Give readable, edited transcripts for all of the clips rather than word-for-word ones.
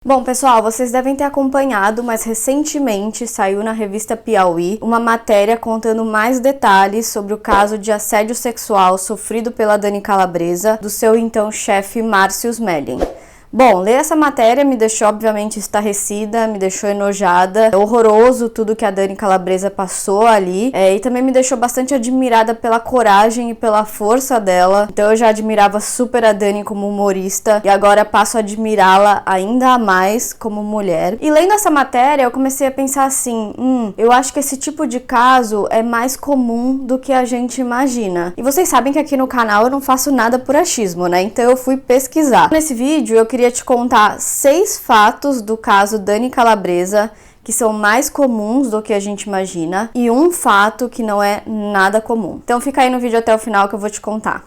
Bom, pessoal, vocês devem ter acompanhado, mas recentemente saiu na revista Piauí uma matéria contando mais detalhes sobre o caso de assédio sexual sofrido pela Dani Calabresa, do seu então chefe Márcio Smelling. Bom, ler essa matéria me deixou obviamente estarrecida, me deixou enojada, é horroroso tudo que a Dani Calabresa passou ali, e também me deixou bastante admirada pela coragem e pela força dela. Então eu já admirava super a Dani como humorista e agora passo a admirá-la ainda mais como mulher. E lendo essa matéria eu comecei a pensar assim, eu acho que esse tipo de caso é mais comum do que a gente imagina. E vocês sabem que aqui no canal eu não faço nada por achismo, né? Então eu fui pesquisar. Nesse vídeo eu queria te contar 6 fatos do caso Dani Calabresa que são mais comuns do que a gente imagina e um fato que não é nada comum. Então fica aí no vídeo até o final que eu vou te contar.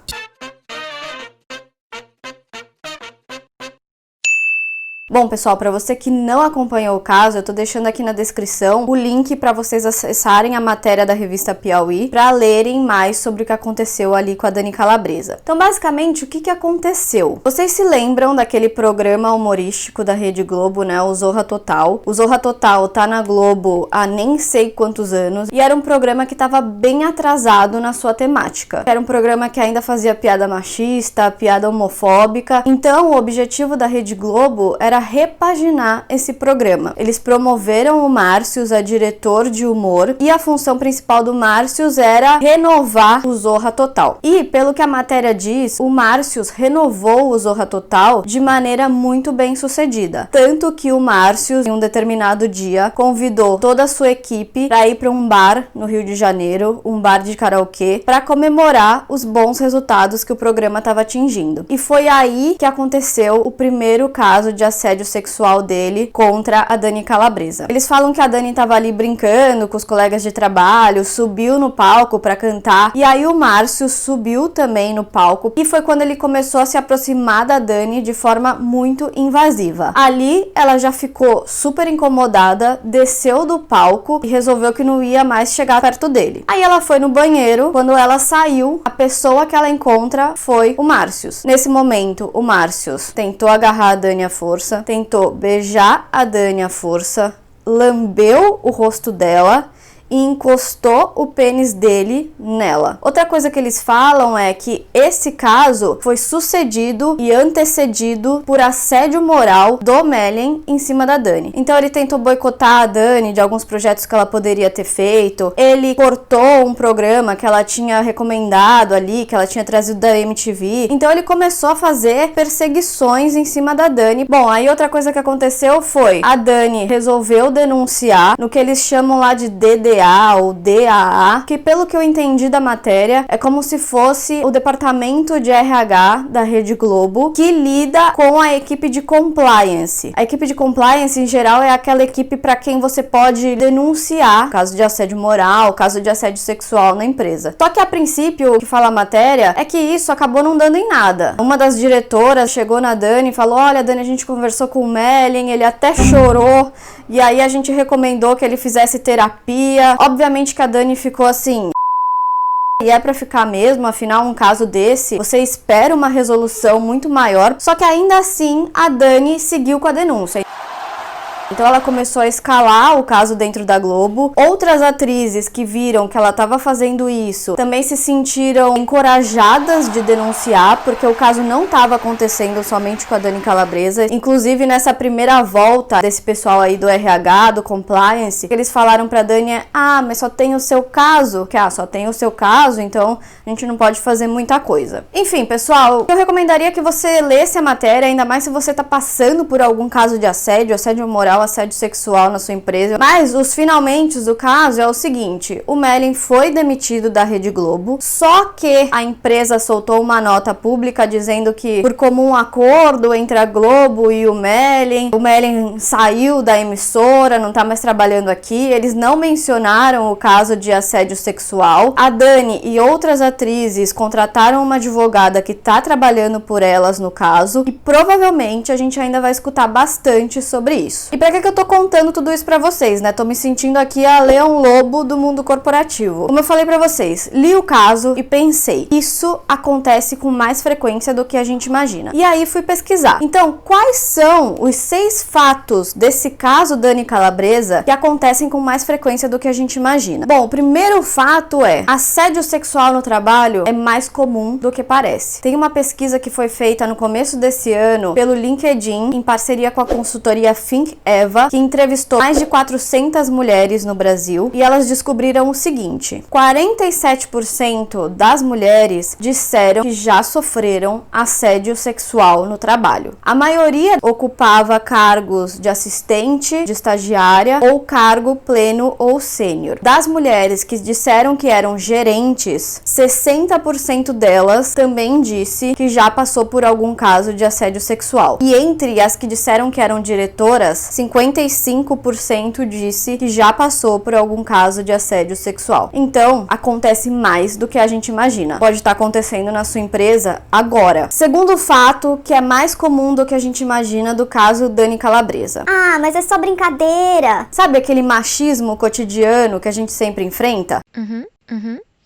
Bom, pessoal, para você que não acompanhou o caso, eu tô deixando aqui na descrição o link para vocês acessarem a matéria da revista Piauí para lerem mais sobre o que aconteceu ali com a Dani Calabresa. Então, basicamente, o que aconteceu? Vocês se lembram daquele programa humorístico da Rede Globo, né, o Zorra Total? O Zorra Total tá na Globo há nem sei quantos anos e era um programa que tava bem atrasado na sua temática. Era um programa que ainda fazia piada machista, piada homofóbica. Então, o objetivo da Rede Globo era repaginar esse programa. Eles promoveram o Márcio a diretor de humor e a função principal do Márcio era renovar o Zorra Total. E, pelo que a matéria diz, o Márcio renovou o Zorra Total de maneira muito bem sucedida. Tanto que o Márcio, em um determinado dia, convidou toda a sua equipe para ir para um bar no Rio de Janeiro, um bar de karaokê, para comemorar os bons resultados que o programa estava atingindo. E foi aí que aconteceu o primeiro caso de assédio sexual dele contra a Dani Calabresa. Eles falam que a Dani tava ali brincando com os colegas de trabalho, subiu no palco para cantar, e aí o Márcio subiu também no palco, e foi quando ele começou a se aproximar da Dani de forma muito invasiva. Ali ela já ficou super incomodada, desceu do palco e resolveu que não ia mais chegar perto dele. Aí ela foi no banheiro, quando ela saiu, a pessoa que ela encontra foi o Márcio. Nesse momento, o Márcio tentou agarrar a Dani à força, tentou beijar a Dani à força, lambeu o rosto dela e encostou o pênis dele nela. Outra coisa que eles falam é que esse caso foi sucedido e antecedido por assédio moral do Smelling em cima da Dani. Então ele tentou boicotar a Dani de alguns projetos que ela poderia ter feito, ele cortou um programa que ela tinha recomendado ali, que ela tinha trazido da MTV. Então ele começou a fazer perseguições em cima da Dani. Bom, aí outra coisa que aconteceu foi a Dani resolveu denunciar no que eles chamam lá de DDA ou DAA, que pelo que eu entendi da matéria, é como se fosse o departamento de RH da Rede Globo que lida com a equipe de compliance. A equipe de compliance, em geral, é aquela equipe para quem você pode denunciar caso de assédio moral, caso de assédio sexual na empresa. Só que a princípio, o que fala a matéria é que isso acabou não dando em nada. Uma das diretoras chegou na Dani e falou: olha, Dani, a gente conversou com o Smelling, ele até chorou, e aí a gente recomendou que ele fizesse terapia. Obviamente que a Dani ficou assim, e é pra ficar mesmo, afinal um caso desse, você espera uma resolução muito maior, só que ainda assim a Dani seguiu com a denúncia. Então ela começou a escalar o caso dentro da Globo. Outras atrizes que viram que ela estava fazendo isso também se sentiram encorajadas de denunciar, porque o caso não estava acontecendo somente com a Dani Calabresa. Inclusive nessa primeira volta desse pessoal aí do RH, do compliance, eles falaram pra Dani: mas só tem o seu caso, só tem o seu caso, então a gente não pode fazer muita coisa. Enfim, pessoal, eu recomendaria que você lesse a matéria, ainda mais se você tá passando por algum caso de assédio moral, assédio sexual na sua empresa. Mas os finalmente do caso é o seguinte: o Smelling foi demitido da Rede Globo, só que a empresa soltou uma nota pública dizendo que, por comum acordo entre a Globo e o Smelling saiu da emissora, não tá mais trabalhando aqui. Eles não mencionaram o caso de assédio sexual. A Dani e outras atrizes contrataram uma advogada que tá trabalhando por elas no caso, e provavelmente a gente ainda vai escutar bastante sobre isso. E pra que eu tô contando tudo isso pra vocês, né? Tô me sentindo aqui a Leão Lobo do mundo corporativo. Como eu falei pra vocês, li o caso e pensei, isso acontece com mais frequência do que a gente imagina. E aí fui pesquisar. Então, quais são os 6 fatos desse caso Dani Calabresa que acontecem com mais frequência do que a gente imagina? Bom, o primeiro fato é: assédio sexual no trabalho é mais comum do que parece. Tem uma pesquisa que foi feita no começo desse ano pelo LinkedIn, em parceria com a consultoria Think Eva, que entrevistou mais de 400 mulheres no Brasil, e elas descobriram o seguinte: 47% das mulheres disseram que já sofreram assédio sexual no trabalho. A maioria ocupava cargos de assistente, de estagiária ou cargo pleno ou sênior. Das mulheres que disseram que eram gerentes, 60% delas também disse que já passou por algum caso de assédio sexual. E entre as que disseram que eram diretoras, 55% disse que já passou por algum caso de assédio sexual. Então, acontece mais do que a gente imagina. Pode estar acontecendo na sua empresa agora. Segundo fato, que é mais comum do que a gente imagina do caso Dani Calabresa. Ah, mas é só brincadeira. Sabe aquele machismo cotidiano que a gente sempre enfrenta?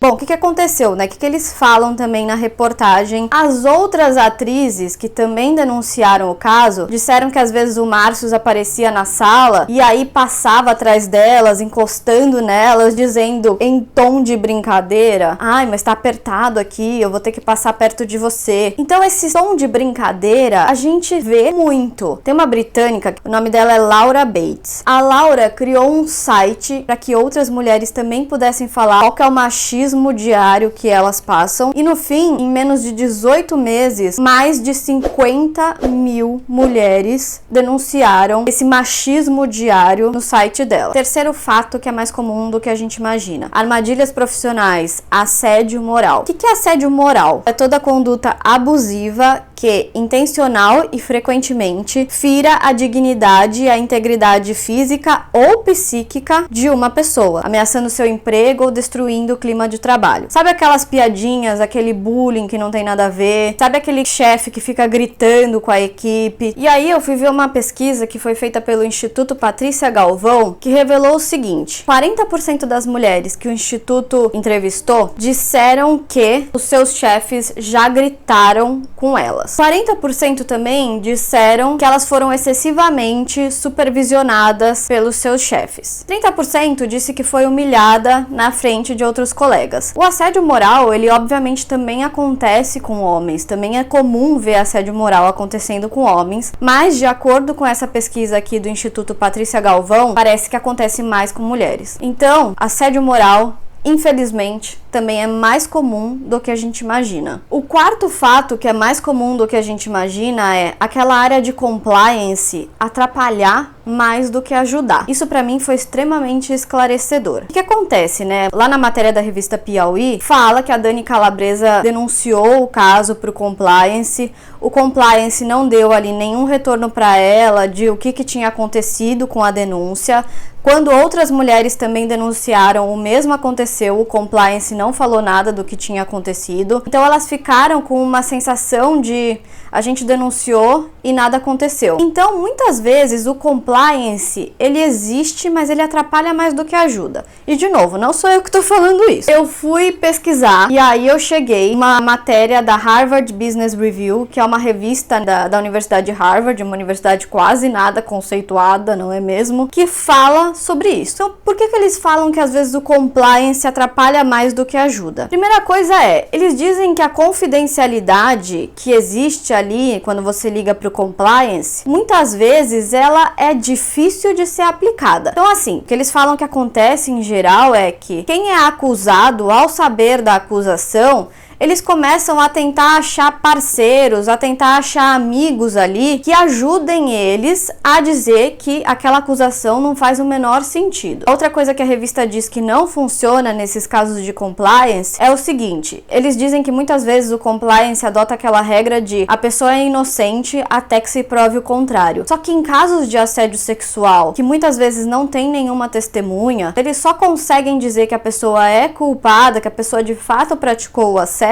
Bom, o que aconteceu, né? O que eles falam também na reportagem? As outras atrizes que também denunciaram o caso disseram que às vezes o Márcio aparecia na sala e aí passava atrás delas, encostando nelas, dizendo em tom de brincadeira: ai, mas tá apertado aqui, eu vou ter que passar perto de você. Então esse tom de brincadeira a gente vê muito. Tem uma britânica, o nome dela é Laura Bates. A Laura criou um site para que outras mulheres também pudessem falar qual que é o machismo diário que elas passam, e no fim, em menos de 18 meses, mais de 50 mil mulheres denunciaram esse machismo diário no site dela. Terceiro fato que é mais comum do que a gente imagina: armadilhas profissionais, assédio moral. O que é assédio moral? É toda conduta abusiva que, intencional e frequentemente, fira a dignidade e a integridade física ou psíquica de uma pessoa, ameaçando seu emprego ou destruindo o clima de trabalho. Sabe aquelas piadinhas, aquele bullying que não tem nada a ver? Sabe aquele chefe que fica gritando com a equipe? E aí eu fui ver uma pesquisa que foi feita pelo Instituto Patrícia Galvão, que revelou o seguinte: 40% das mulheres que o Instituto entrevistou disseram que os seus chefes já gritaram com elas. 40% também disseram que elas foram excessivamente supervisionadas pelos seus chefes. 30% disse que foi humilhada na frente de outros colegas. O assédio moral, ele obviamente também acontece com homens, também é comum ver assédio moral acontecendo com homens, mas de acordo com essa pesquisa aqui do Instituto Patrícia Galvão, parece que acontece mais com mulheres. Então, assédio moral, infelizmente, também é mais comum do que a gente imagina. O quarto fato que é mais comum do que a gente imagina é aquela área de compliance atrapalhar mais do que ajudar. Isso pra mim foi extremamente esclarecedor. O que acontece, né? Lá na matéria da revista Piauí, fala que a Dani Calabresa denunciou o caso pro compliance. O compliance não deu ali nenhum retorno pra ela de o que tinha acontecido com a denúncia. Quando outras mulheres também denunciaram, o mesmo aconteceu, o compliance não falou nada do que tinha acontecido. Então elas ficaram com uma sensação de a gente denunciou e nada aconteceu. Então, muitas vezes o compliance, ele existe, mas ele atrapalha mais do que ajuda. E de novo, não sou eu que tô falando isso. Eu fui pesquisar e aí eu cheguei uma matéria da Harvard Business Review, que é uma revista da Universidade de Harvard, uma universidade quase nada conceituada, não é mesmo? Que fala sobre isso. Então, por que eles falam que às vezes o compliance atrapalha mais do que ajuda? Primeira coisa é, eles dizem que a confidencialidade que existe ali quando você liga para o compliance, muitas vezes ela é difícil de ser aplicada. Então assim, o que eles falam que acontece em geral é que quem é acusado, ao saber da acusação, eles começam a tentar achar parceiros, a tentar achar amigos ali que ajudem eles a dizer que aquela acusação não faz o menor sentido. Outra coisa que a revista diz que não funciona nesses casos de compliance é o seguinte: eles dizem que muitas vezes o compliance adota aquela regra de a pessoa é inocente até que se prove o contrário. Só que em casos de assédio sexual, que muitas vezes não tem nenhuma testemunha, eles só conseguem dizer que a pessoa é culpada, que a pessoa de fato praticou o assédio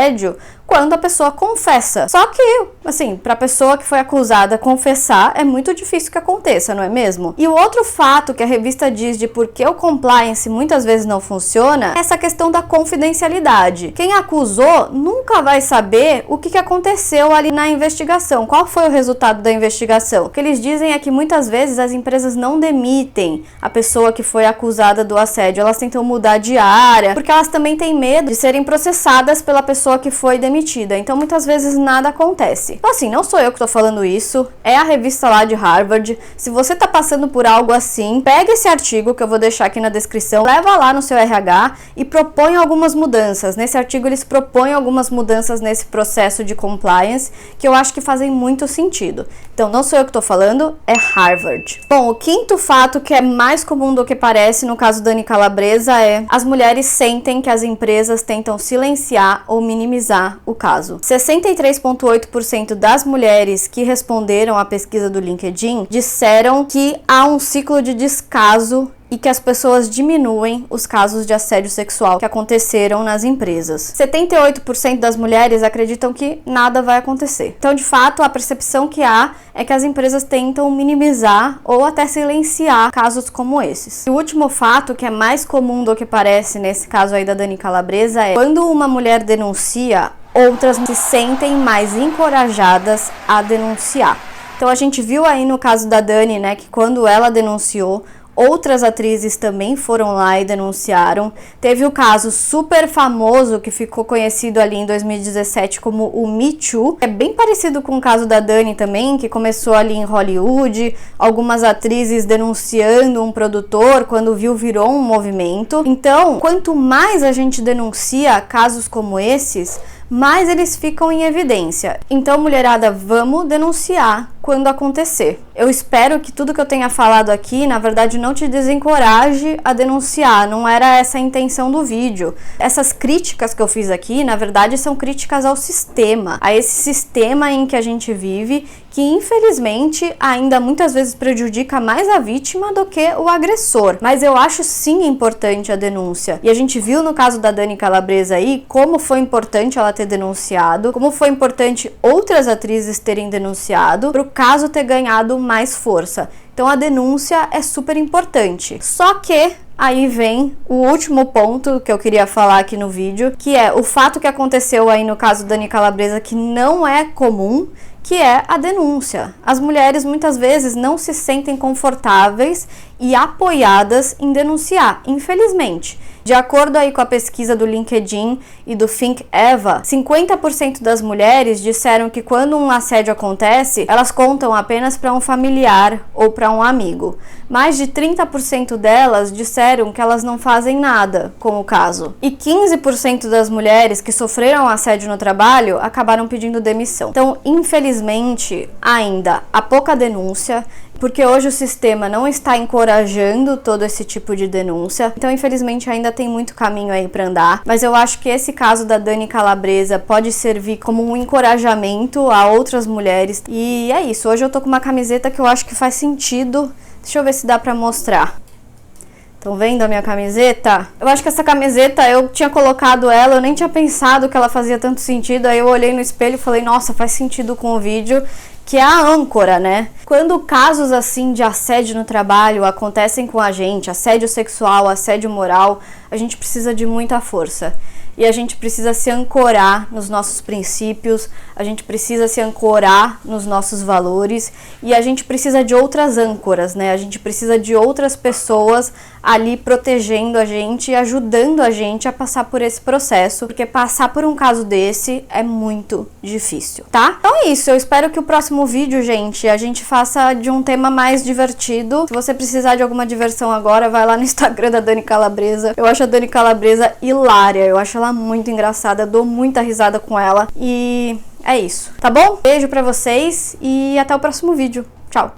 quando a pessoa confessa. Só que, assim, pra pessoa que foi acusada confessar, é muito difícil que aconteça, não é mesmo? E o outro fato que a revista diz de por que o compliance muitas vezes não funciona é essa questão da confidencialidade. Quem acusou nunca vai saber o que aconteceu ali na investigação. Qual foi o resultado da investigação? O que eles dizem é que muitas vezes as empresas não demitem a pessoa que foi acusada do assédio. Elas tentam mudar de área, porque elas também têm medo de serem processadas pela pessoa que foi demitida. Então muitas vezes nada acontece. Então assim, não sou eu que tô falando isso, é a revista lá de Harvard. Se você tá passando por algo assim, pega esse artigo que eu vou deixar aqui na descrição, leva lá no seu RH e propõe algumas mudanças. Nesse artigo eles propõem algumas mudanças nesse processo de compliance que eu acho que fazem muito sentido. Então não sou eu que tô falando, é Harvard. Bom, o quinto fato que é mais comum do que parece no caso Dani Calabresa é: as mulheres sentem que as empresas tentam silenciar ou minimizar o caso. 63,8% das mulheres que responderam à pesquisa do LinkedIn disseram que há um ciclo de descaso e que as pessoas diminuem os casos de assédio sexual que aconteceram nas empresas. 78% das mulheres acreditam que nada vai acontecer. Então, de fato, a percepção que há é que as empresas tentam minimizar ou até silenciar casos como esses. E o último fato, que é mais comum do que parece nesse caso aí da Dani Calabresa, é: quando uma mulher denuncia, outras se sentem mais encorajadas a denunciar. Então, a gente viu aí no caso da Dani, né, que quando ela denunciou, outras atrizes também foram lá e denunciaram. Teve o caso super famoso que ficou conhecido ali em 2017 como o Me Too. É bem parecido com o caso da Dani também, que começou ali em Hollywood. Algumas atrizes denunciando um produtor, quando viu, virou um movimento. Então, quanto mais a gente denuncia casos como esses, mais eles ficam em evidência. Então, mulherada, vamos denunciar quando acontecer. Eu espero que tudo que eu tenha falado aqui, na verdade, não te desencoraje a denunciar. Não era essa a intenção do vídeo. Essas críticas que eu fiz aqui, na verdade, são críticas ao sistema, a esse sistema em que a gente vive, que infelizmente ainda muitas vezes prejudica mais a vítima do que o agressor. Mas eu acho sim importante a denúncia. E a gente viu no caso da Dani Calabresa aí como foi importante ela ter denunciado, como foi importante outras atrizes terem denunciado para o caso ter ganhado mais força. Então a denúncia é super importante. Só que aí vem o último ponto que eu queria falar aqui no vídeo, que é o fato que aconteceu aí no caso da Dani Calabresa, que não é comum, que é a denúncia. As mulheres muitas vezes não se sentem confortáveis e apoiadas em denunciar, infelizmente. De acordo aí com a pesquisa do LinkedIn e do Think Eva, 50% das mulheres disseram que quando um assédio acontece, elas contam apenas para um familiar ou para um amigo. Mais de 30% delas disseram que elas não fazem nada com o caso. E 15% das mulheres que sofreram assédio no trabalho acabaram pedindo demissão. Então, infelizmente, ainda há pouca denúncia, porque hoje o sistema não está encorajando todo esse tipo de denúncia. Então, infelizmente, ainda tem muito caminho aí para andar. Mas eu acho que esse caso da Dani Calabresa pode servir como um encorajamento a outras mulheres. E é isso. Hoje eu tô com uma camiseta que eu acho que faz sentido. Deixa eu ver se dá pra mostrar. Estão vendo a minha camiseta? Eu acho que essa camiseta, eu tinha colocado ela, eu nem tinha pensado que ela fazia tanto sentido. Aí eu olhei no espelho e falei, nossa, faz sentido com o vídeo. Que é a âncora, né? Quando casos assim de assédio no trabalho acontecem com a gente, assédio sexual, assédio moral, a gente precisa de muita força. E a gente precisa se ancorar nos nossos princípios, a gente precisa se ancorar nos nossos valores e a gente precisa de outras âncoras, né? A gente precisa de outras pessoas ali protegendo a gente e ajudando a gente a passar por esse processo, porque passar por um caso desse é muito difícil, tá? Então é isso, eu espero que o próximo vídeo, gente, a gente faça de um tema mais divertido. Se você precisar de alguma diversão agora, vai lá no Instagram da Dani Calabresa. Eu acho a Dani Calabresa hilária, eu acho ela muito engraçada, dou muita risada com ela e é isso, tá bom? Beijo pra vocês e até o próximo vídeo.